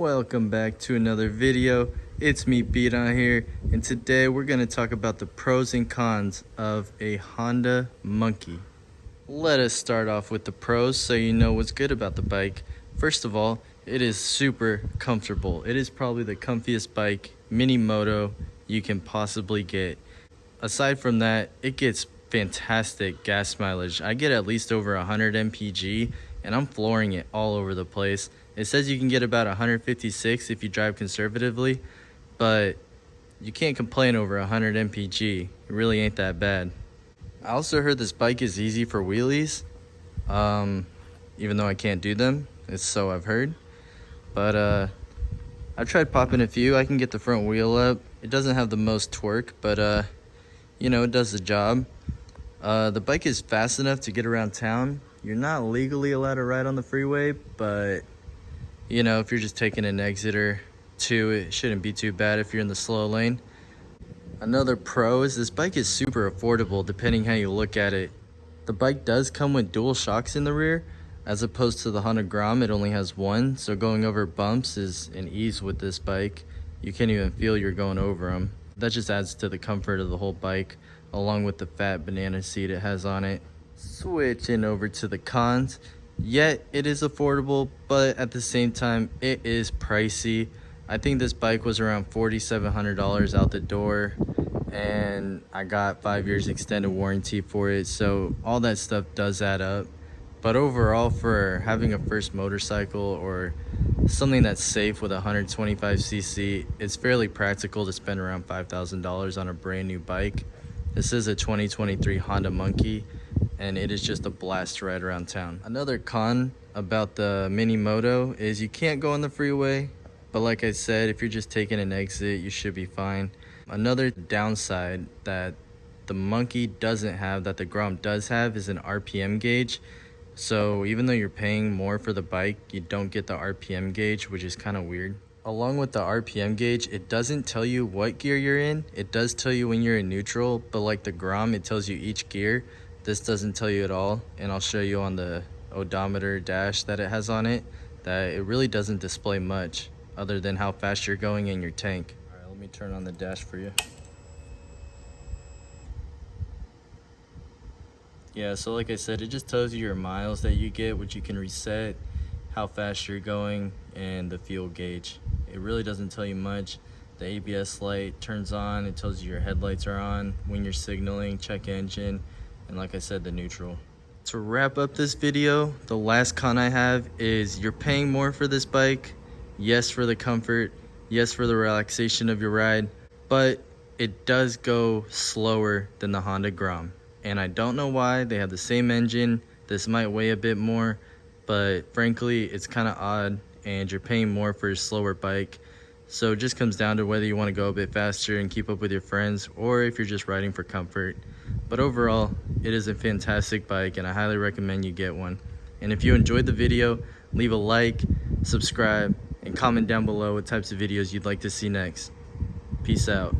Welcome back to another video. It's me, Beat on here, and today we're going to talk about the pros and cons of a Honda Monkey. Let us start off with the pros so you know what's good about the bike. First of all, it is super comfortable. It is probably the comfiest bike, mini moto, you can possibly get. Aside from that, it gets fantastic gas mileage. I get at least over 100 mpg, and I'm flooring it all over the place. It says you can get about 156 if you drive conservatively, but you can't complain over 100 mpg. It really ain't that bad. I also heard this bike is easy for wheelies, even though I can't do them. It's so I've heard. But I've tried popping a few. I can get the front wheel up. It doesn't have the most torque, but you know, it does the job. The bike is fast enough to get around town. You're not legally allowed to ride on the freeway, but you know, if you're just taking an exit or two, it shouldn't be too bad if you're in the slow lane. Another pro is this bike is super affordable depending how you look at it. The bike does come with dual shocks in the rear, as opposed to the Honda Grom, it only has one, so going over bumps is an ease with this bike. You can't even feel you're going over them. That just adds to the comfort of the whole bike, along with the fat banana seat it has on it. Switching over to the cons, yet it is affordable, but at the same time it is pricey. I think this bike was around $4,700 out the door, and I got 5 years extended warranty for it, so all that stuff does add up. But overall, for having a first motorcycle or something that's safe with 125cc, it's fairly practical to spend around $5,000 on a brand new bike. This is a 2023 Honda Monkey, and it is just a blast to ride around town. Another con about the Mini Moto is you can't go on the freeway, but like I said, if you're just taking an exit, you should be fine. Another downside that the Monkey doesn't have, that the Grom does have, is an RPM gauge. So even though you're paying more for the bike, you don't get the RPM gauge, which is kind of weird. Along with the RPM gauge, it doesn't tell you what gear you're in. It does tell you when you're in neutral, but like the Grom, it tells you each gear. This doesn't tell you at all, and I'll show you on the odometer dash that it has on it that it really doesn't display much other than how fast you're going in your tank. All right, let me turn on the dash for you. Yeah, so like I said, it just tells you your miles that you get, which you can reset, how fast you're going, and the fuel gauge. It really doesn't tell you much. The ABS light turns on, it tells you your headlights are on, when you're signaling, check engine, and like I said, the neutral. To wrap up this video, the last con I have is you're paying more for this bike. Yes, for the comfort, yes, for the relaxation of your ride, but it does go slower than the Honda Grom. And I don't know why. They have the same engine. This might weigh a bit more, but frankly, it's kind of odd, and you're paying more for a slower bike. So it just comes down to whether you want to go a bit faster and keep up with your friends, or if you're just riding for comfort. But overall, it is a fantastic bike, and I highly recommend you get one. And if you enjoyed the video, leave a like, subscribe, and comment down below what types of videos you'd like to see next. Peace out.